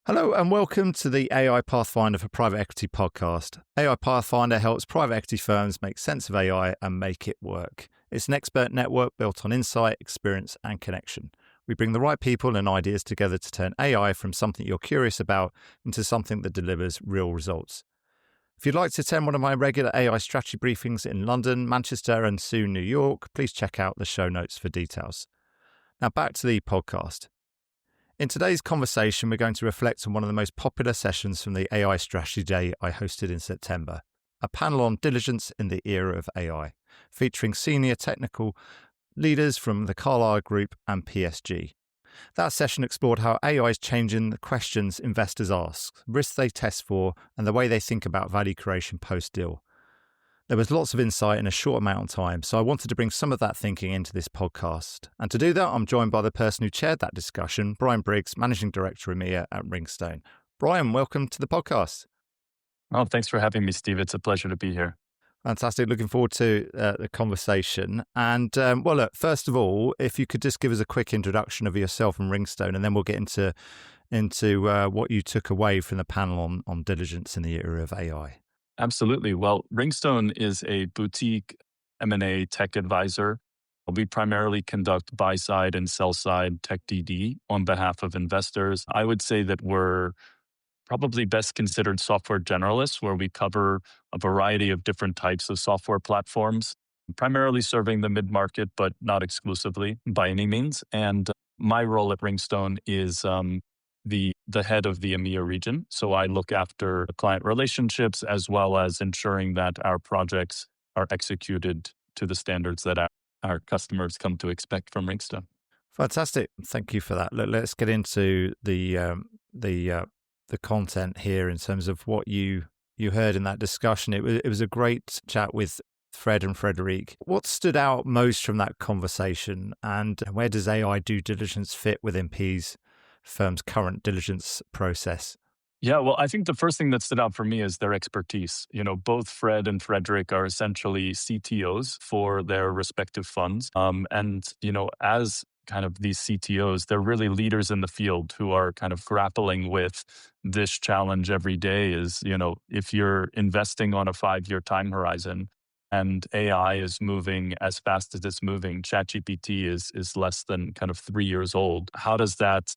Hello and welcome to the AI Pathfinder for Private Equity podcast. AI Pathfinder helps private equity firms make sense of AI and make it work. It's an expert network built on insight, experience, and connection. We bring the right people and ideas together to turn AI from something you're curious about into something that delivers real results. If you'd like to attend one of my regular AI strategy briefings in London, Manchester, and soon New York, please check out the show notes for details. Now back to the podcast. In today's conversation, we're going to reflect on one of the most popular sessions from the AI Strategy Day I hosted in September, a panel on diligence in the era of AI, featuring senior technical leaders from the Carlyle Group and PSG. That session explored how AI is changing the questions investors ask, risks they test for, and the way they think about value creation post-deal. There was lots of insight in a short amount of time, so I wanted to bring some of that thinking into this podcast. And to do that, I'm joined by the person who chaired that discussion, Brian Briggs, Managing Director EMEA at Ringstone. Brian, welcome to the podcast. Oh, thanks for having me, Steve. It's a pleasure to be here. Fantastic. Looking forward to the conversation. And well, look, first of all, if you could just give us a quick introduction of yourself and Ringstone, and then we'll get into what you took away from the panel on diligence in the era of AI. Absolutely. Well, Ringstone is a boutique M&A tech advisor. We primarily conduct buy-side and sell-side tech DD on behalf of investors. I would say that we're probably best considered software generalists, where we cover a variety of different types of software platforms, primarily serving the mid-market, but not exclusively by any means. And my role at Ringstone is the head of the EMEA region. So I look after client relationships as well as ensuring that our projects are executed to the standards that our customers come to expect from Ringstone. Fantastic. Thank you for that. Let's get into the content here in terms of what you heard in that discussion. It was a great chat with Fred and Frederic. What stood out most from that conversation, and where does AI due diligence fit within PE's firm's current diligence process? Yeah, well, I think the first thing that stood out for me is their expertise. Both Fred and Frederic are essentially CTOs for their respective funds. As kind of these CTOs, they're really leaders in the field who are kind of grappling with this challenge every day is, if you're investing on a 5-year time horizon and AI is moving as fast as it's moving, ChatGPT is less than kind of 3 years old. How does that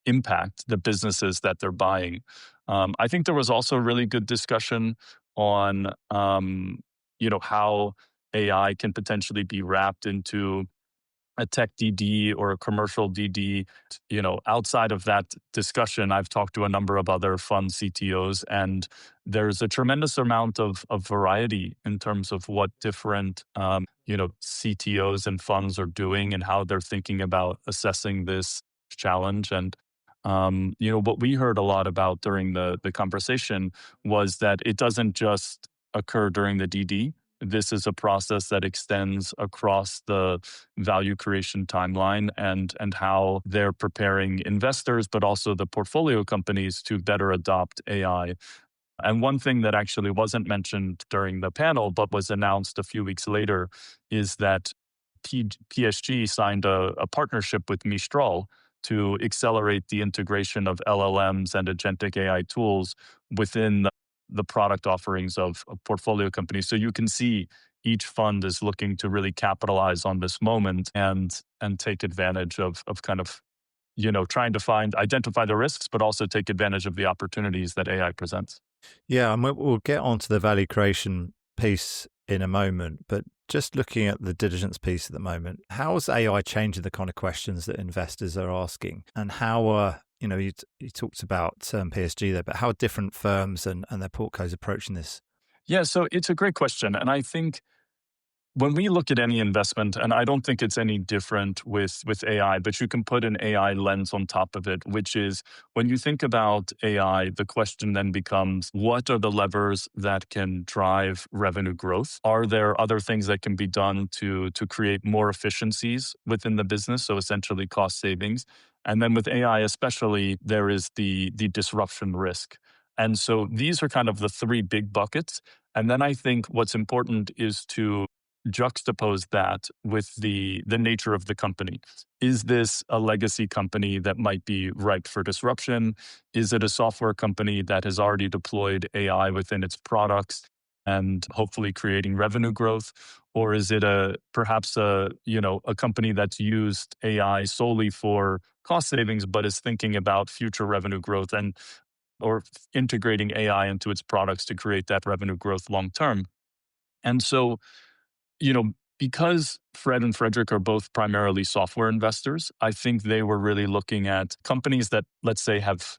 impact the businesses that they're buying? I think there was also a really good discussion on, how AI can potentially be wrapped into a tech DD or a commercial DD. Outside of that discussion, I've talked to a number of other fund CTOs, and there's a tremendous amount of variety in terms of what different, CTOs and funds are doing and how they're thinking about assessing this challenge. And what we heard a lot about during the conversation was that it doesn't just occur during the DD. This is a process that extends across the value creation timeline and how they're preparing investors, but also the portfolio companies to better adopt AI. And one thing that actually wasn't mentioned during the panel, but was announced a few weeks later, is that PSG signed a partnership with Mistral to accelerate the integration of LLMs and agentic AI tools within the product offerings of portfolio companies. So you can see each fund is looking to really capitalize on this moment and take advantage of kind of, trying to identify the risks, but also take advantage of the opportunities that AI presents. Yeah, and we'll get onto the value creation piece in a moment, but just looking at the diligence piece at the moment, how is AI changing the kind of questions that investors are asking, and how you talked about PSG there, but how are different firms and their portcos approaching this? Yeah, so it's a great question. And I think when we look at any investment, and I don't think it's any different with AI, but you can put an AI lens on top of it, which is when you think about AI, the question then becomes, what are the levers that can drive revenue growth? Are there other things that can be done to create more efficiencies within the business? So essentially cost savings. And then with AI especially, there is the disruption risk. And so these are kind of the three big buckets. And then I think what's important is to juxtapose that with the nature of the company. Is this a legacy company that might be ripe for disruption? Is it a software company that has already deployed AI within its products and hopefully creating revenue growth? Or is it perhaps a company that's used AI solely for cost savings, but is thinking about future revenue growth and or integrating AI into its products to create that revenue growth long term? And so, because Fred and Frederick are both primarily software investors, I think they were really looking at companies that, let's say, have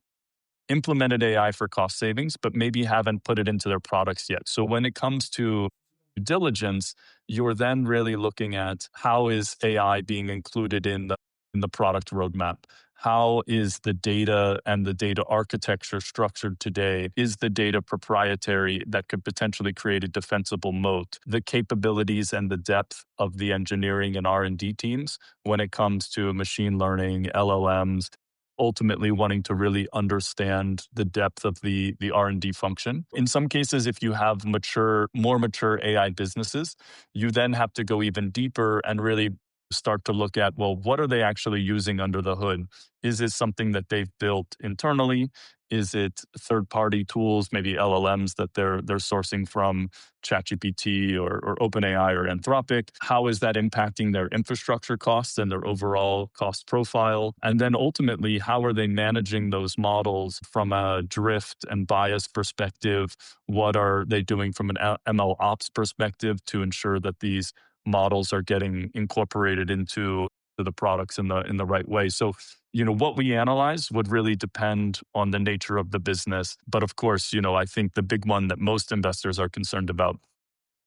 implemented AI for cost savings, but maybe haven't put it into their products yet. So when it comes to due diligence, you're then really looking at how is AI being included in the product roadmap? How is the data and the data architecture structured today? Is the data proprietary that could potentially create a defensible moat? The capabilities and the depth of the engineering and R&D teams when it comes to machine learning, LLMs, ultimately wanting to really understand the depth of the R&D function. In some cases, if you have more mature AI businesses, you then have to go even deeper and really start to look at, well, what are they actually using under the hood? Is it something that they've built internally? Is it third-party tools, maybe LLMs that they're sourcing from ChatGPT or OpenAI or Anthropic? How is that impacting their infrastructure costs and their overall cost profile? And then ultimately, how are they managing those models from a drift and bias perspective? What are they doing from an ML ops perspective to ensure that these models are getting incorporated into the products in the right way? So, what we analyze would really depend on the nature of the business. But of course, I think the big one that most investors are concerned about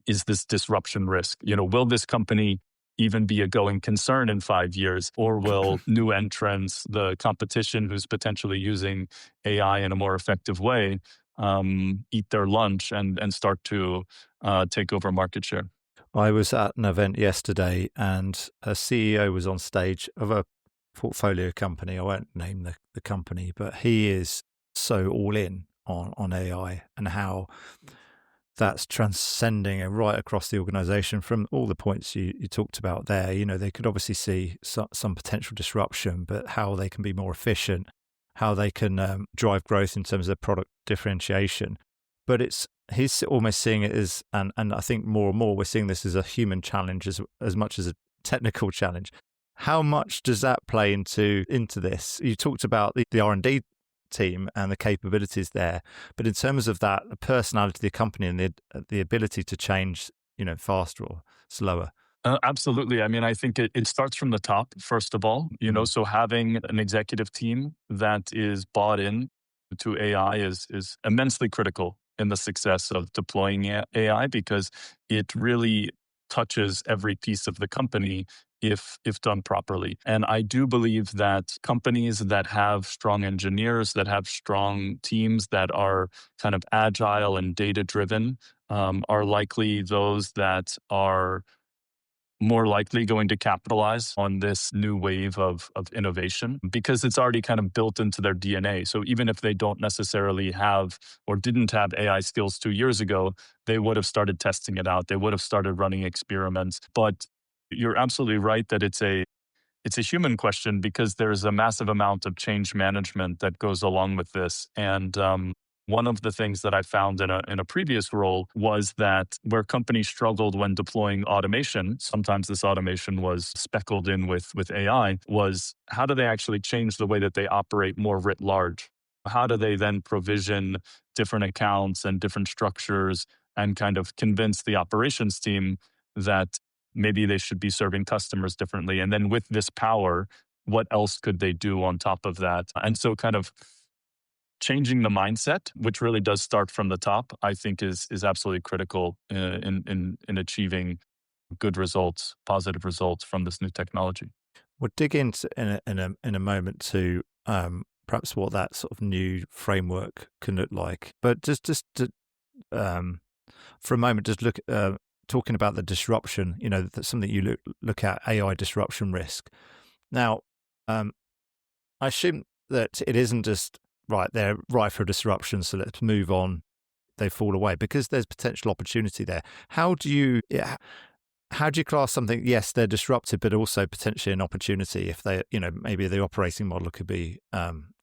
is this disruption risk. Will this company even be a going concern in 5 years, or will new entrants, the competition who's potentially using AI in a more effective way, eat their lunch and start to take over market share? I was at an event yesterday and a CEO was on stage of a portfolio company. I won't name the company, but he is so all in on AI and how that's transcending right across the organization from all the points you talked about there. They could obviously see some potential disruption, but how they can be more efficient, how they can drive growth in terms of product differentiation. But he's almost seeing it as, and I think more and more we're seeing this as a human challenge as much as a technical challenge. How much does that play into this? You talked about the R&D team and the capabilities there, but in terms of that, the personality of the company and the ability to change, faster or slower. Absolutely. I mean, I think it starts from the top, first of all, so having an executive team that is bought in to AI is immensely critical in the success of deploying AI, because it really touches every piece of the company if done properly. And I do believe that companies that have strong engineers, that have strong teams that are kind of agile and data driven, are likely those that are more likely going to capitalize on this new wave of innovation, because it's already kind of built into their DNA. So even if they don't necessarily have or didn't have AI skills 2 years ago, they would have started testing it out. They would have started running experiments. But you're absolutely right that it's a human question, because there's a massive amount of change management that goes along with this. And one of the things that I found in a previous role was that where companies struggled when deploying automation, sometimes this automation was speckled in with AI, was how do they actually change the way that they operate more writ large? How do they then provision different accounts and different structures and kind of convince the operations team that maybe they should be serving customers differently? And then with this power, what else could they do on top of that? And so kind of changing the mindset, which really does start from the top, I think is absolutely critical in achieving good results, positive results from this new technology. We'll dig into in a moment to perhaps what that sort of new framework can look like. But just to, for a moment, just look talking about the disruption. That's something you look at, AI disruption risk. Now, I assume that it isn't just right, they're ripe for disruption, so let's move on, they fall away, because there's potential opportunity there. How do you How do you class something? Yes, they're disruptive, but also potentially an opportunity if they, maybe the operating model could be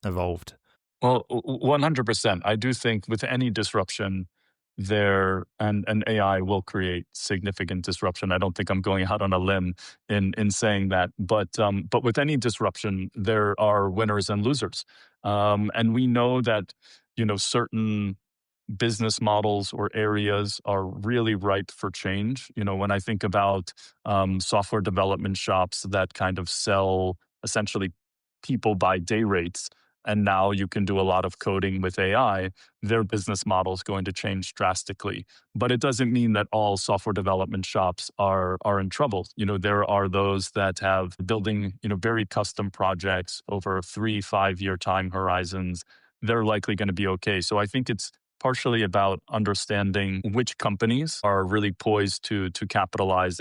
evolved. Well, 100%. I do think with any disruption, there and AI will create significant disruption. I don't think I'm going out on a limb in saying that, but with any disruption, there are winners and losers, and we know that certain business models or areas are really ripe for change. When I think about software development shops that kind of sell essentially people by day rates, and now you can do a lot of coding with AI, their business model is going to change drastically. But it doesn't mean that all software development shops are in trouble. There are those that have building very custom projects over 3-5 year time horizons. They're likely going to be okay. So I think it's partially about understanding which companies are really poised to capitalize.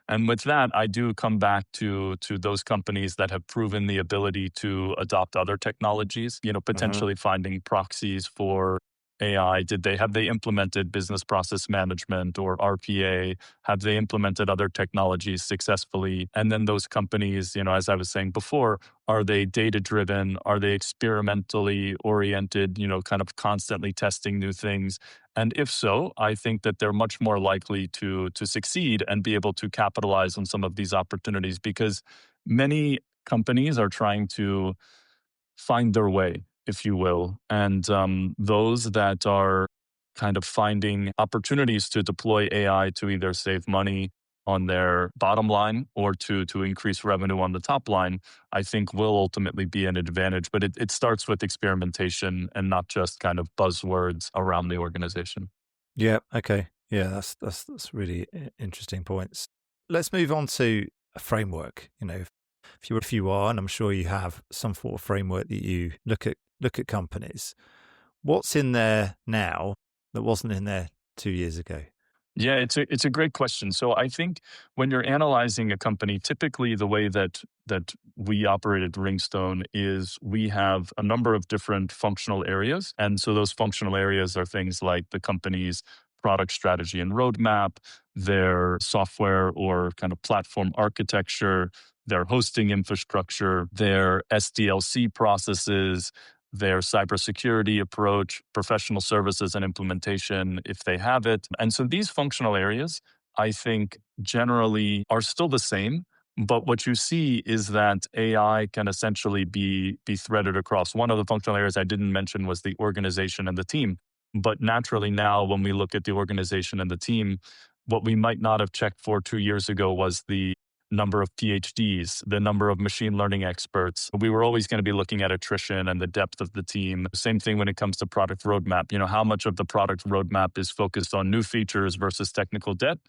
And with that, I do come back to those companies that have proven the ability to adopt other technologies, Hmm. potentially finding proxies for AI. Have they implemented business process management or RPA? Have they implemented other technologies successfully? And then those companies, as I was saying before, are they data driven? Are they experimentally oriented, kind of constantly testing new things? And if so, I think that they're much more likely to succeed and be able to capitalize on some of these opportunities, because many companies are trying to find their way, if you will. And those that are kind of finding opportunities to deploy AI to either save money on their bottom line or to increase revenue on the top line, I think will ultimately be an advantage. But it starts with experimentation and not just kind of buzzwords around the organization. Yeah. Okay. Yeah. That's really interesting points. Let's move on to a framework. If you are, and I'm sure you have some sort of framework that you look at companies. What's in there now that wasn't in there 2 years ago? Yeah, it's a great question. So I think when you're analyzing a company, typically the way that we operate at Ringstone is we have a number of different functional areas. And so those functional areas are things like the company's product strategy and roadmap, their software or kind of platform architecture, their hosting infrastructure, their SDLC processes, their cybersecurity approach, professional services and implementation, if they have it. And so these functional areas, I think, generally are still the same. But what you see is that AI can essentially be threaded across. One of the functional areas I didn't mention was the organization and the team. But naturally, now when we look at the organization and the team, what we might not have checked for 2 years ago was the number of PhDs, the number of machine learning experts. We were always going to be looking at attrition and the depth of the team. Same thing when it comes to product roadmap. How much of the product roadmap is focused on new features versus technical debt?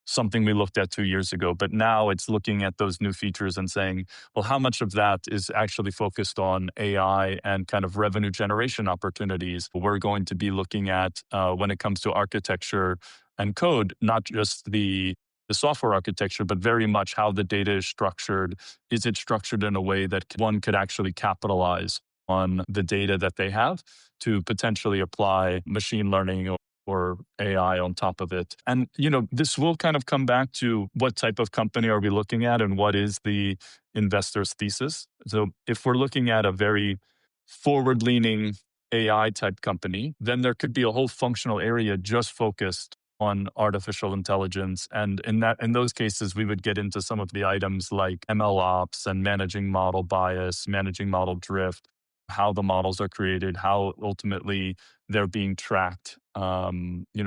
Something we looked at 2 years ago. But now it's looking at those new features and saying, well, how much of that is actually focused on AI and kind of revenue generation opportunities? We're going to be looking at when it comes to architecture and code, not just the software architecture, but very much how the data is structured. Is it structured in a way that one could actually capitalize on the data that they have to potentially apply machine learning or AI on top of it? And, this will kind of come back to what type of company are we looking at and what is the investor's thesis. So if we're looking at a very forward leaning AI type company, then there could be a whole functional area just focused on artificial intelligence. And in those cases, we would get into some of the items like ML ops and managing model bias, managing model drift, how the models are created, how ultimately they're being tracked,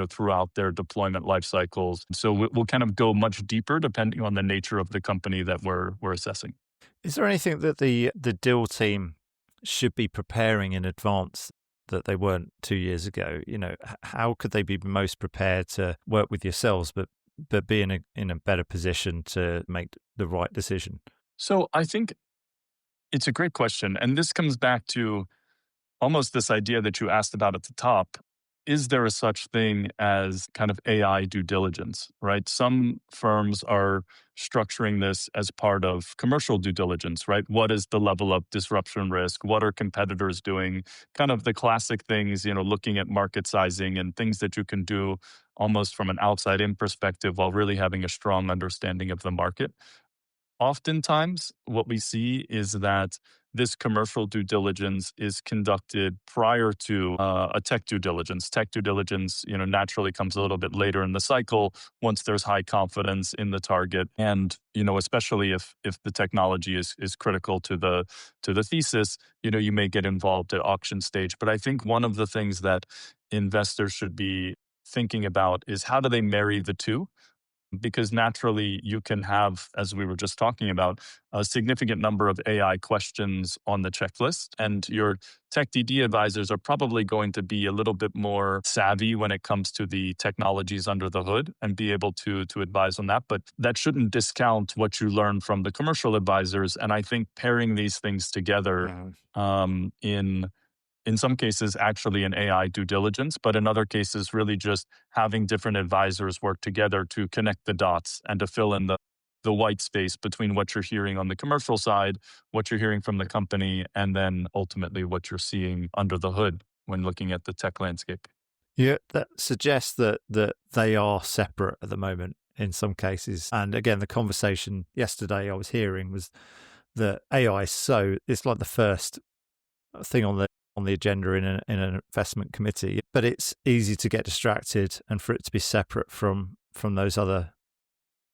throughout their deployment life cycles. So we'll kind of go much deeper depending on the nature of the company that we're assessing. Is there anything that the deal team should be preparing in advance that they weren't 2 years ago? How could they be most prepared to work with yourselves, but be in a better position to make the right decision? So I think it's a great question. And this comes back to almost this idea that you asked about at the top. is there a such thing as kind of AI due diligence, right? Some firms are structuring this as part of commercial due diligence, right? What is the level of disruption risk? What are competitors doing? Kind of the classic things, looking at market sizing and things that you can do almost from an outside in perspective while really having a strong understanding of the market. Oftentimes, what we see is that this commercial due diligence is conducted prior to a tech due diligence. Tech due diligence, naturally comes a little bit later in the cycle once there's high confidence in the target, and especially if the technology is critical to the thesis, you may get involved at auction stage. But I think one of the things that investors should be thinking about is how do they marry the two, because naturally you can have, as we were just talking about, a significant number of AI questions on the checklist. And your tech DD advisors are probably going to be a little bit more savvy when it comes to the technologies under the hood and be able to advise on that. But that shouldn't discount what you learn from the commercial advisors. And I think pairing these things together in some cases actually an AI due diligence, but in other cases really just having different advisors work together to connect the dots and to fill in the white space between what you're hearing on the commercial side, what you're hearing from the company, and then ultimately what you're seeing under the hood when looking at the tech landscape. Yeah, that suggests that they are separate at the moment in some cases. And again, the conversation yesterday I was hearing was that AI it's like the first thing on the agenda in an investment committee, but it's easy to get distracted and for it to be separate from those other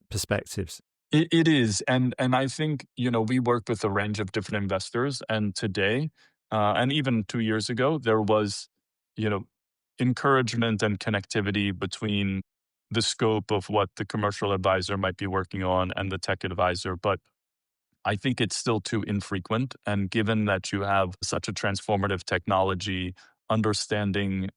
perspectives. It is, and I think we work with a range of different investors, and today, and even 2 years ago, there was you know encouragement and connectivity between the scope of what the commercial advisor might be working on and the tech advisor, but I think it's still too infrequent. And given that you have such a transformative technology, understanding,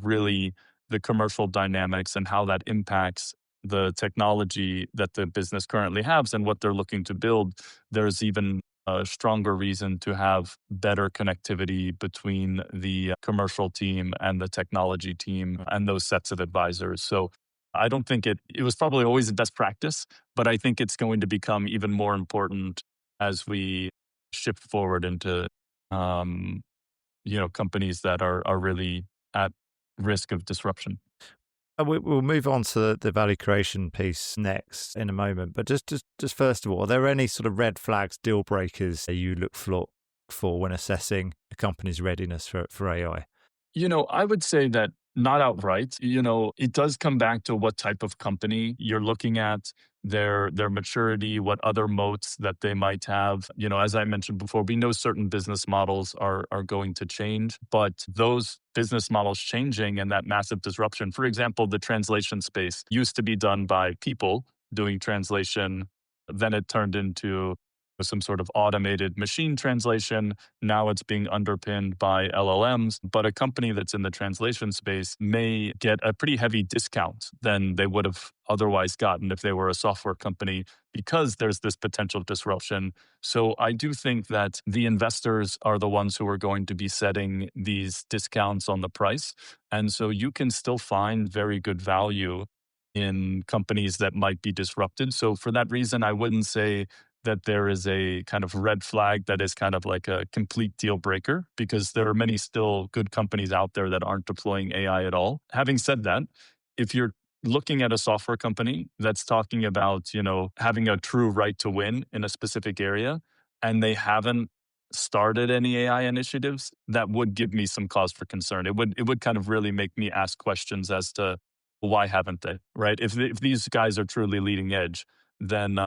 really the commercial dynamics and how that impacts the technology that the business currently has and what they're looking to build, there's even a stronger reason to have better connectivity between the commercial team and the technology team and those sets of advisors. So I don't think it was probably always the best practice, but I think it's going to become even more important as we shift forward into companies that are really at risk of disruption. We'll move on to the value creation piece next in a moment. But just first of all, are there any sort of red flags, deal breakers that you look for when assessing a company's readiness for AI? I would say that not outright. It does come back to what type of company you're looking at, their maturity, what other moats that they might have. As I mentioned before, we know certain business models are going to change, but those business models changing and that massive disruption, for example, the translation space used to be done by people doing translation. Then it turned into some sort of automated machine translation. Now it's being underpinned by LLMs, but a company that's in the translation space may get a pretty heavy discount than they would have otherwise gotten if they were a software company because there's this potential disruption. So I do think that the investors are the ones who are going to be setting these discounts on the price. And so you can still find very good value in companies that might be disrupted. So for that reason, I wouldn't say that there is a kind of red flag that is kind of like a complete deal breaker, because there are many still good companies out there that aren't deploying AI at all. Having said that, if you're looking at a software company that's talking about, having a true right to win in a specific area and they haven't started any AI initiatives, that would give me some cause for concern. It would kind of really make me ask questions as to why haven't they, right? If these guys are truly leading edge, then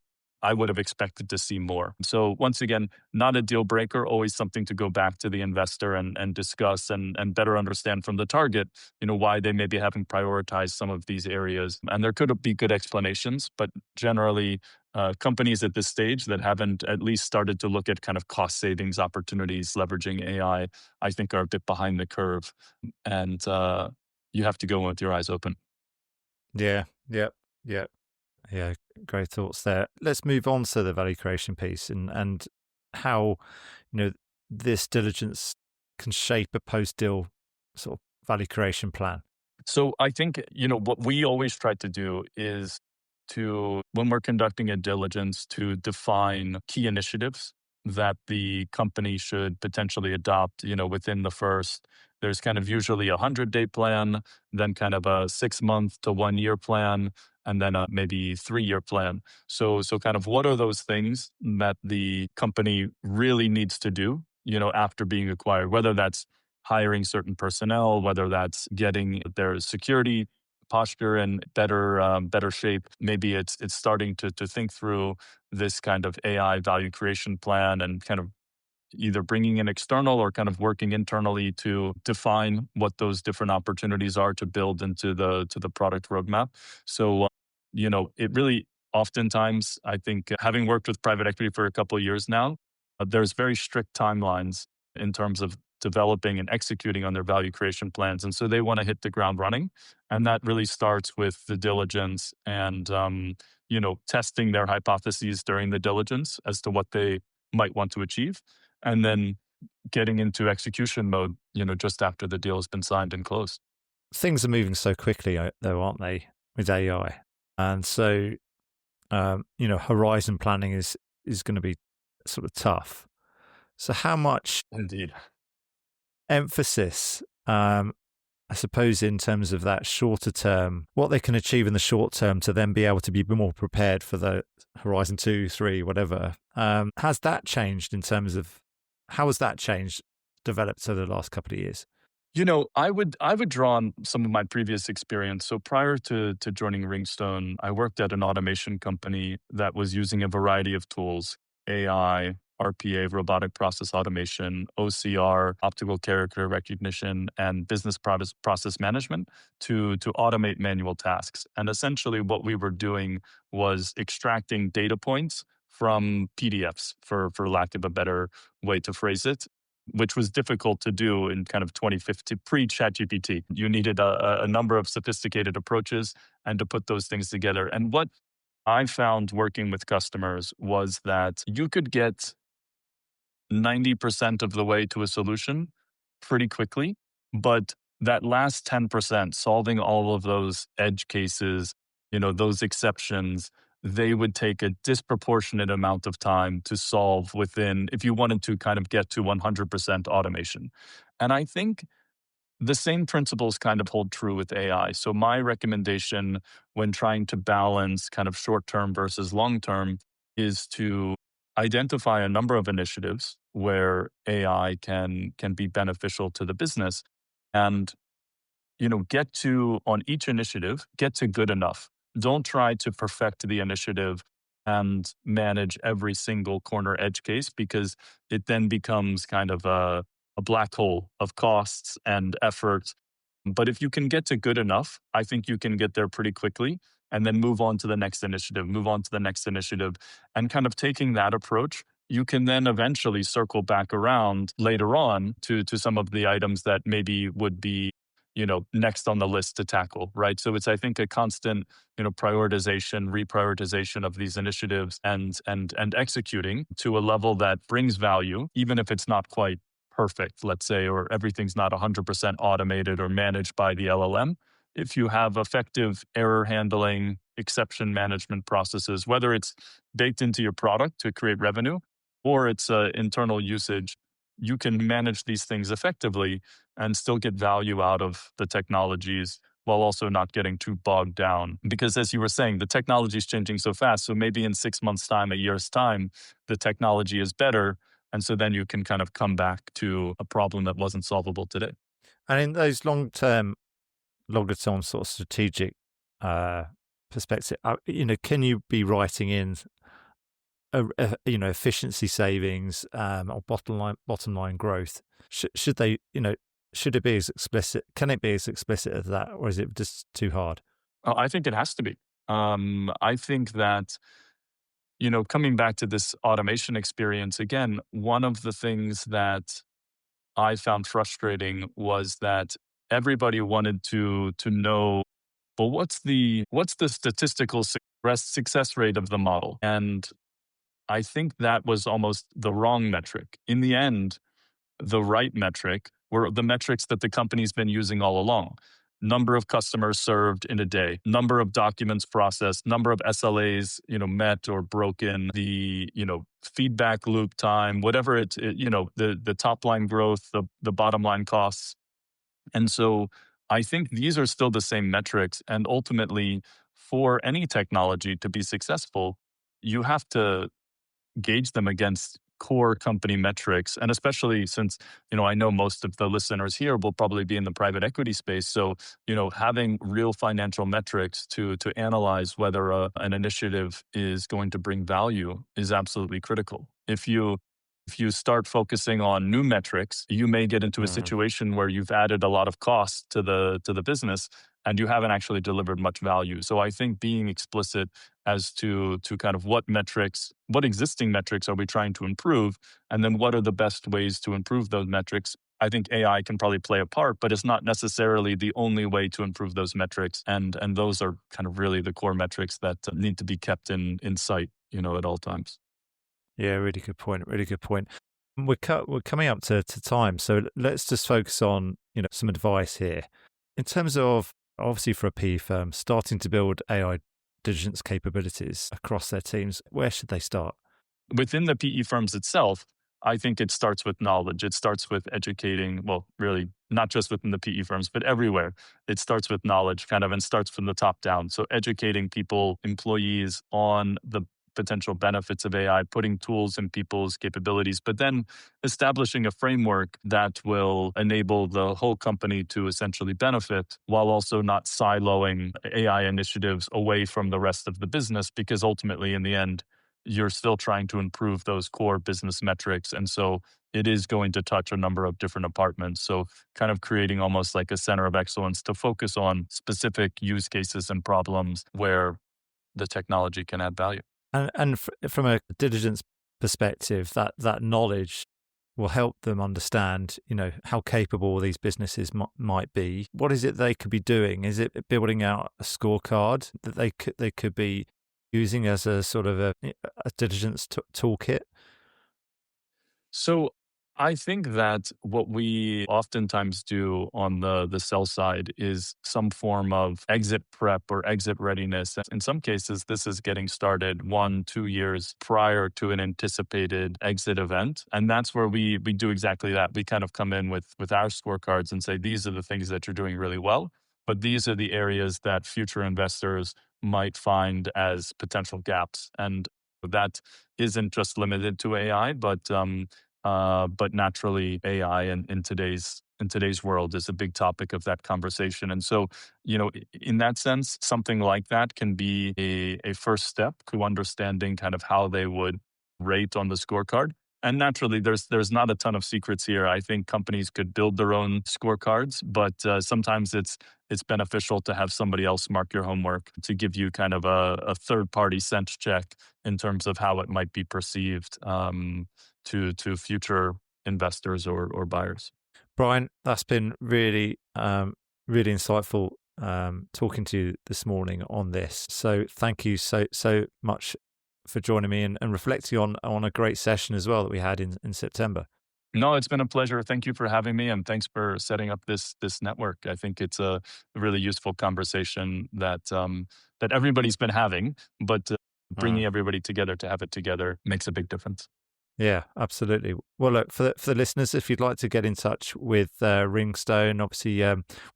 I would have expected to see more. So once again, not a deal breaker, always something to go back to the investor and discuss and better understand from the target, why they maybe haven't prioritized some of these areas. And there could be good explanations, but generally companies at this stage that haven't at least started to look at kind of cost savings opportunities leveraging AI, I think are a bit behind the curve. And you have to go in with your eyes open. Yeah, yeah, yeah. Yeah, great thoughts there. Let's move on to the value creation piece and how this diligence can shape a post-deal sort of value creation plan? So I think, what we always try to do is when we're conducting a diligence, to define key initiatives that the company should potentially adopt, within the first, there's kind of usually a 100-day plan, then kind of a 6 month to 1 year plan, and then a maybe 3 year plan. So kind of what are those things that the company really needs to do, after being acquired, whether that's hiring certain personnel, whether that's getting their security posture in better shape. Maybe it's starting to think through this kind of AI value creation plan, and kind of either bringing in external or kind of working internally to define what those different opportunities are to build into the product roadmap. So, it really oftentimes, I think, having worked with private equity for a couple of years now, there's very strict timelines in terms of developing and executing on their value creation plans, and so they want to hit the ground running, and that really starts with the diligence and testing their hypotheses during the diligence as to what they might want to achieve, and then getting into execution mode, just after the deal has been signed and closed. Things are moving so quickly, though, aren't they, with AI? And so, horizon planning is going to be sort of tough. So, how much Indeed. emphasis, I suppose, in terms of that shorter term, what they can achieve in the short term to then be able to be more prepared for the horizon 2, 3, whatever. Has that changed in terms of how has that changed, developed over the last couple of years? I would draw on some of my previous experience. So prior to joining Ringstone, I worked at an automation company that was using a variety of tools: AI, RPA, robotic process automation, OCR, optical character recognition, and business process management to automate manual tasks. And essentially, what we were doing was extracting data points from PDFs, for lack of a better way to phrase it, which was difficult to do in kind of 2015, pre-ChatGPT. You needed a number of sophisticated approaches and to put those things together. And what I found working with customers was that you could get 90% of the way to a solution pretty quickly, but that last 10%, solving all of those edge cases, those exceptions, they would take a disproportionate amount of time to solve within, if you wanted to kind of get to 100% automation. And I think the same principles kind of hold true with AI. So my recommendation when trying to balance kind of short term versus long term is to identify a number of initiatives where AI can be beneficial to the business, and get to, on each initiative, get to good enough. Don't try to perfect the initiative and manage every single corner edge case, because it then becomes kind of a black hole of costs and effort. But if you can get to good enough, I think you can get there pretty quickly, and then move on to the next initiative, move on to the next initiative. And kind of taking that approach, you can then eventually circle back around later on to some of the items that maybe would be next on the list to tackle, right? So it's, I think, a constant prioritization, reprioritization of these initiatives, and executing to a level that brings value, even if it's not quite perfect, let's say, or everything's not 100% automated or managed by the LLM. If you have effective error handling, exception management processes, whether it's baked into your product to create revenue or it's internal usage, you can manage these things effectively and still get value out of the technologies, while also not getting too bogged down. Because as you were saying, the technology is changing so fast. So maybe in 6 months' time, a year's time, the technology is better. And so then you can kind of come back to a problem that wasn't solvable today. And in those longer term sort of strategic perspective, can you be writing in efficiency savings or bottom line growth? Should they should it be as explicit? Can it be as explicit as that, or is it just too hard? I think it has to be. I think that coming back to this automation experience again, one of the things that I found frustrating was that everybody wanted to know, well, what's the statistical success rate of the model? And I think that was almost the wrong metric. In the end, the right metric were the metrics that the company's been using all along. Number of customers served in a day, number of documents processed, number of SLAs, met or broken, the, feedback loop time, whatever the top line growth, the bottom line costs. And so I think these are still the same metrics. And ultimately, for any technology to be successful, you have to gauge them against core company metrics. And especially since, I know most of the listeners here will probably be in the private equity space. So, having real financial metrics to analyze whether an initiative is going to bring value is absolutely critical. If you start focusing on new metrics, you may get into a Mm. situation where you've added a lot of costs to the business and you haven't actually delivered much value. So I think being explicit as to kind of what existing metrics are we trying to improve, and then what are the best ways to improve those metrics. I think AI can probably play a part, but it's not necessarily the only way to improve those metrics. And those are kind of really the core metrics that need to be kept in sight, at all times. Yeah, really good point. Really good point. We're coming up to time, so let's just focus on some advice here in terms of, obviously, for a PE firm starting to build AI diligence capabilities across their teams. Where should they start? Within the PE firms itself, I think it starts with knowledge. It starts with educating, well, really not just within the PE firms, but everywhere. It starts with knowledge kind of and starts from the top down. So educating people, employees on the potential benefits of AI, putting tools in people's capabilities, but then establishing a framework that will enable the whole company to essentially benefit while also not siloing AI initiatives away from the rest of the business, because ultimately in the end, you're still trying to improve those core business metrics. And so it is going to touch a number of different departments. So kind of creating almost like a center of excellence to focus on specific use cases and problems where the technology can add value. And from a diligence perspective, that knowledge will help them understand, how capable these businesses might be. What is it they could be doing? Is it building out a scorecard that they could be using as a sort of a diligence toolkit? So I think that what we oftentimes do on the sell side is some form of exit prep or exit readiness. In some cases, this is getting started 1-2 years prior to an anticipated exit event. And that's where we do exactly that. We kind of come in with our scorecards and say, these are the things that you're doing really well, but these are the areas that future investors might find as potential gaps. And that isn't just limited to AI, but naturally, AI in today's world is a big topic of that conversation. And so, in that sense, something like that can be a first step to understanding kind of how they would rate on the scorecard. And naturally, there's not a ton of secrets here. I think companies could build their own scorecards, but sometimes it's beneficial to have somebody else mark your homework to give you kind of a third party sense check in terms of how it might be perceived to future investors or buyers. Brian, that's been really, really insightful talking to you this morning on this. So thank you so much for joining me and reflecting on a great session as well that we had in September. No, it's been a pleasure. Thank you for having me, and thanks for setting up this network. I think it's a really useful conversation that everybody's been having, but bringing everybody together to have it together makes a big difference. Yeah, absolutely. Well, look, for the listeners, if you'd like to get in touch with Ringstone, obviously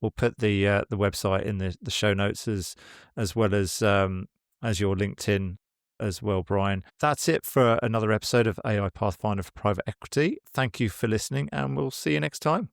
we'll put the website in the show notes as well as your LinkedIn as well, Brian. That's it for another episode of AI Pathfinder for Private Equity. Thank you for listening, and we'll see you next time.